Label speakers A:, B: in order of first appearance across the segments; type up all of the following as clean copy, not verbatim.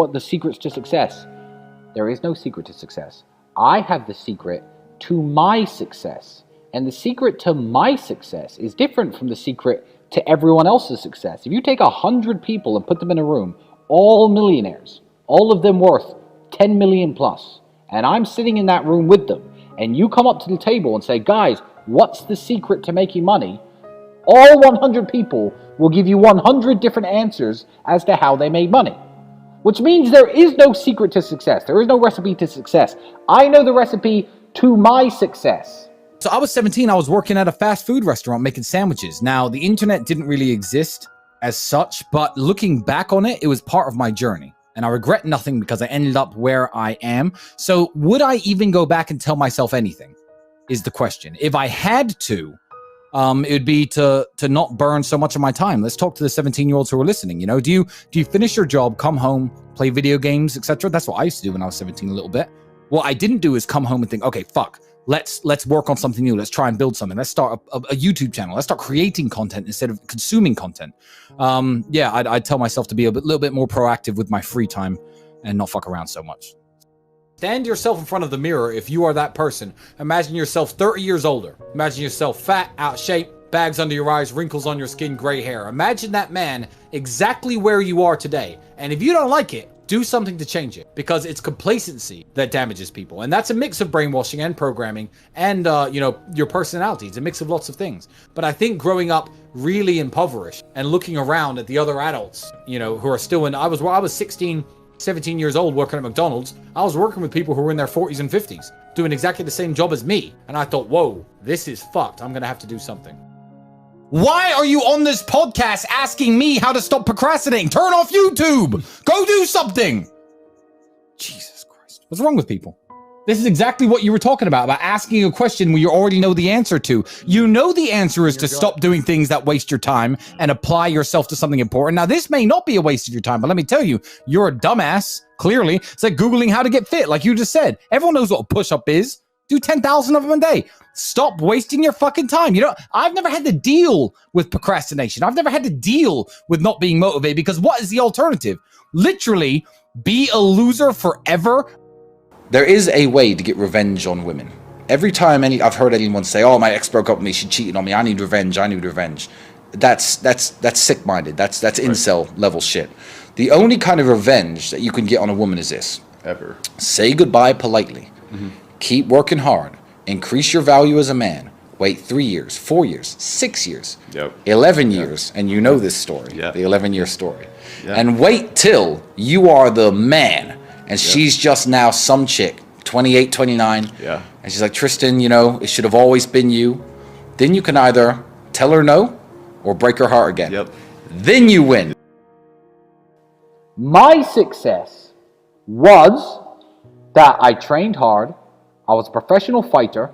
A: what the secrets to success. There is no secret to success. I have the secret to my success. And the secret to my success is different from the secret to everyone else's success. If you take 100 people and put them in a room, all millionaires, all of them worth 10 million plus, and I'm sitting in that room with them, and you come up to the table and say, guys, what's the secret to making money? All 100 people will give you 100 different answers as to how they made money. Which means there is no secret to success. There is no recipe to success. I know the recipe to my success.
B: So I was 17, I was working at a fast food restaurant making sandwiches. Now, the internet didn't really exist as such, but looking back on it, it was part of my journey. And I regret nothing because I ended up where I am. So would I even go back and tell myself anything is the question. If I had to, it would be to not burn so much of my time. Let's talk to the 17-year-olds who are listening. You know, do you finish your job, come home, play video games, etc.? That's what I used to do when I was 17 a little bit. What I didn't do is come home and think, okay, fuck. Let's work on something new. Let's try and build something. Let's start a YouTube channel. Let's start creating content instead of consuming content. I'd tell myself to be a little bit more proactive with my free time and not fuck around so much. Stand yourself in front of the mirror if you are that person. Imagine yourself 30 years older. Imagine yourself fat, out of shape, bags under your eyes, wrinkles on your skin, gray hair. Imagine that man exactly where you are today. And if you don't like it, do something to change it, because it's complacency that damages people. And that's a mix of brainwashing and programming and, your personality. It's a mix of lots of things. But I think growing up really impoverished and looking around at the other adults, who are still I was 16, 17 years old working at McDonald's. I was working with people who were in their 40s and 50s doing exactly the same job as me. And I thought, whoa, this is fucked. I'm going to have to do something. Why are you on this podcast asking me how to stop procrastinating? Turn off YouTube. Go do something. Jesus Christ. What's wrong with people? This is exactly what you were talking about asking a question where you already know the answer to. You know the answer is to stop doing things that waste your time and apply yourself to something important. Now, this may not be a waste of your time, but let me tell you, you're a dumbass, clearly. It's like Googling how to get fit, like you just said. Everyone knows what a push-up is. Do 10,000 of them a day. Stop wasting your fucking time. I've never had to deal with procrastination. I've never had to deal with not being motivated, because what is the alternative? Literally, be a loser forever.
C: There is a way to get revenge on women. Every time I've heard anyone say, "Oh, my ex broke up with me, she cheated on me, I need revenge, I need revenge," that's sick-minded. That's right. Incel level shit. The only kind of revenge that you can get on a woman is this.
D: Ever.
C: Say goodbye politely. Mm-hmm. Keep working hard. Increase your value as a man. Wait 3 years, 4 years, 6 years, 11 years, and you know this story, the 11-year story. Yep. And wait till you are the man. And she's just now some chick, 28, 29. Yeah. And she's like, Tristan, it should have always been you. Then you can either tell her no or break her heart again. Yep. Then you win.
A: My success was that I trained hard. I was a professional fighter.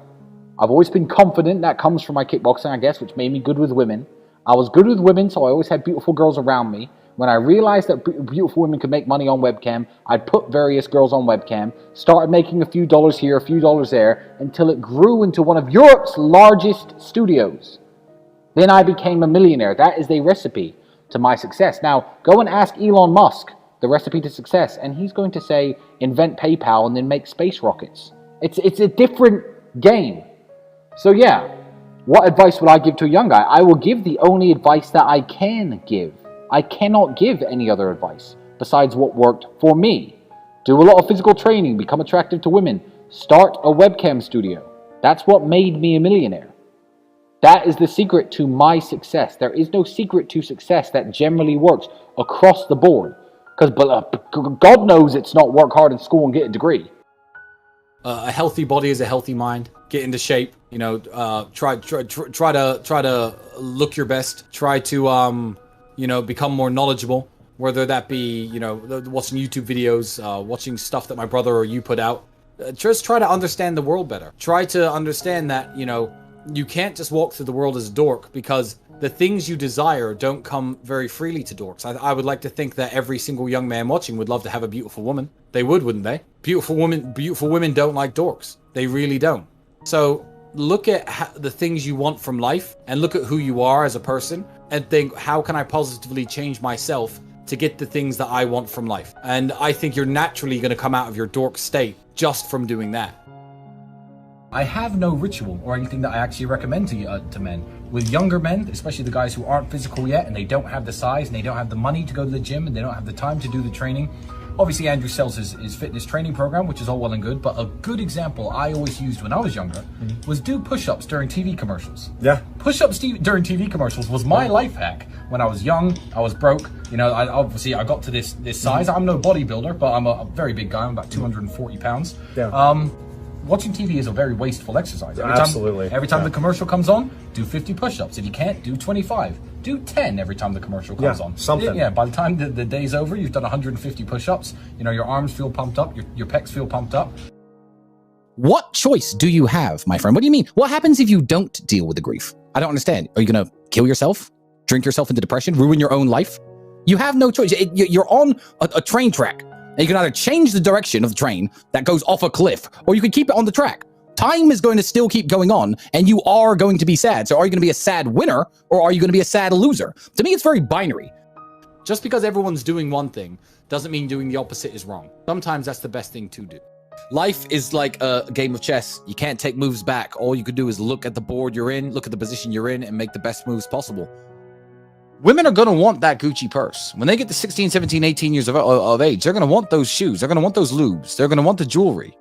A: I've always been confident. That comes from my kickboxing, I guess, which made me good with women. I was good with women, so I always had beautiful girls around me. When I realized that beautiful women could make money on webcam, I'd put various girls on webcam, started making a few dollars here, a few dollars there, until it grew into one of Europe's largest studios. Then I became a millionaire. That is the recipe to my success. Now, go and ask Elon Musk the recipe to success, and he's going to say, invent PayPal and then make space rockets. It's a different game. So yeah, what advice would I give to a young guy? I will give the only advice that I can give. I cannot give any other advice besides what worked for me. Do a lot of physical training, become attractive to women, start a webcam studio. That's what made me a millionaire. That is the secret to my success. There is no secret to success that generally works across the board. Because God knows it's not work hard in school and get a degree.
B: A healthy body is a healthy mind. Get into shape. Try to look your best. Try to become more knowledgeable, whether that be, watching YouTube videos, watching stuff that my brother or you put out. Just try to understand the world better. Try to understand that, you can't just walk through the world as a dork, because the things you desire don't come very freely to dorks. I would like to think that every single young man watching would love to have a beautiful woman. They would, wouldn't they? Beautiful women don't like dorks. They really don't. So look at the things you want from life and look at who you are as a person and think, how can I positively change myself to get the things that I want from life. And I think you're naturally going to come out of your dork state just from doing that. I have no ritual or anything that I actually recommend to men. With younger men, especially the guys who aren't physical yet and they don't have the size and they don't have the money to go to the gym and they don't have the time to do the training. Obviously, Andrew sells his fitness training program, which is all well and good, but a good example I always used when I was younger was do push-ups during TV commercials.
D: Yeah.
B: Push-ups during TV commercials was my life hack. When I was young, I was broke. You know, I got to this size. I'm no bodybuilder, but I'm a very big guy. I'm about 240 pounds.
D: Yeah.
B: Watching TV is a very wasteful exercise.
D: Absolutely.
B: Every time the commercial comes on, do 50 push-ups. If you can't, do 25. Do 10 every time the commercial comes on.
D: Something.
B: Yeah, by the time the day's over, you've done 150 push-ups. You know, your arms feel pumped up, your pecs feel pumped up.
E: What choice do you have, my friend? What do you mean? What happens if you don't deal with the grief? I don't understand. Are you going to kill yourself? Drink yourself into depression? Ruin your own life? You have no choice. You're on a train track. And you can either change the direction of the train that goes off a cliff, or you can keep it on the track. Time is going to still keep going on, and you are going to be sad. So are you going to be a sad winner, or are you going to be a sad loser? To me, it's very binary.
B: Just because everyone's doing one thing doesn't mean doing the opposite is wrong. Sometimes that's the best thing to do.
E: Life is like a game of chess. You can't take moves back. All you could do is look at the board you're in, look at the position you're in, and make the best moves possible.
C: Women are going to want that Gucci purse. When they get to 16, 17, 18 years of age, they're going to want those shoes. They're going to want those lubes. They're going to want the jewelry.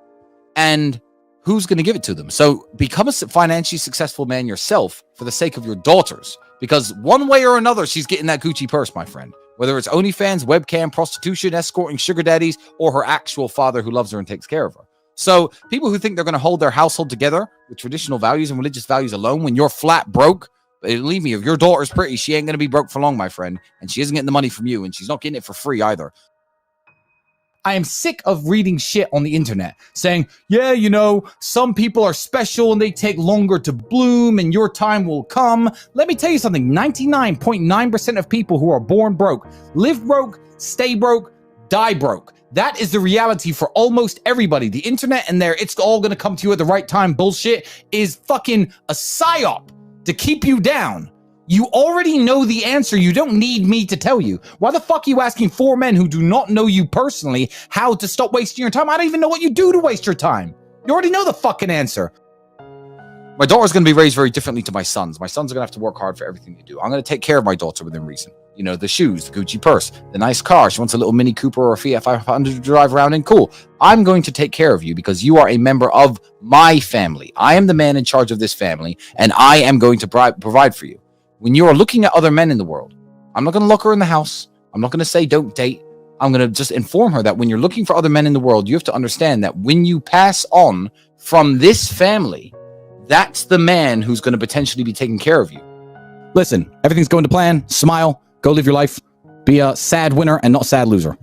C: And who's going to give it to them? So become a financially successful man yourself for the sake of your daughters. Because one way or another, she's getting that Gucci purse, my friend. Whether it's OnlyFans, webcam, prostitution, escorting, sugar daddies, or her actual father who loves her and takes care of her. So people who think they're going to hold their household together with traditional values and religious values alone when you're flat broke, believe me, if your daughter's pretty, she ain't going to be broke for long, my friend. And she isn't getting the money from you, and she's not getting it for free either.
B: I am sick of reading shit on the internet saying, yeah, you know, some people are special and they take longer to bloom and your time will come. Let me tell you something. 99.9% of people who are born broke, live broke, stay broke, die broke. That is the reality for almost everybody. The internet and it's all going to come to you at the right time bullshit is fucking a psyop to keep you down. You already know the answer. You don't need me to tell you. Why the fuck are you asking 4 men who do not know you personally how to stop wasting your time? I don't even know what you do to waste your time. You already know the fucking answer.
C: My daughter's going to be raised very differently to my sons. My sons are going to have to work hard for everything they do. I'm going to take care of my daughter within reason. You know, the shoes, the Gucci purse, the nice car. She wants a little Mini Cooper or a Fiat 500 to drive around in. Cool. I'm going to take care of you because you are a member of my family. I am the man in charge of this family, and I am going to provide for you. When you are looking at other men in the world, I'm not going to lock her in the house. I'm not going to say don't date. I'm going to just inform her that when you're looking for other men in the world, you have to understand that when you pass on from this family, that's the man who's going to potentially be taking care of you.
E: Listen, everything's going to plan. Smile. Go live your life. Be a sad winner and not a sad loser.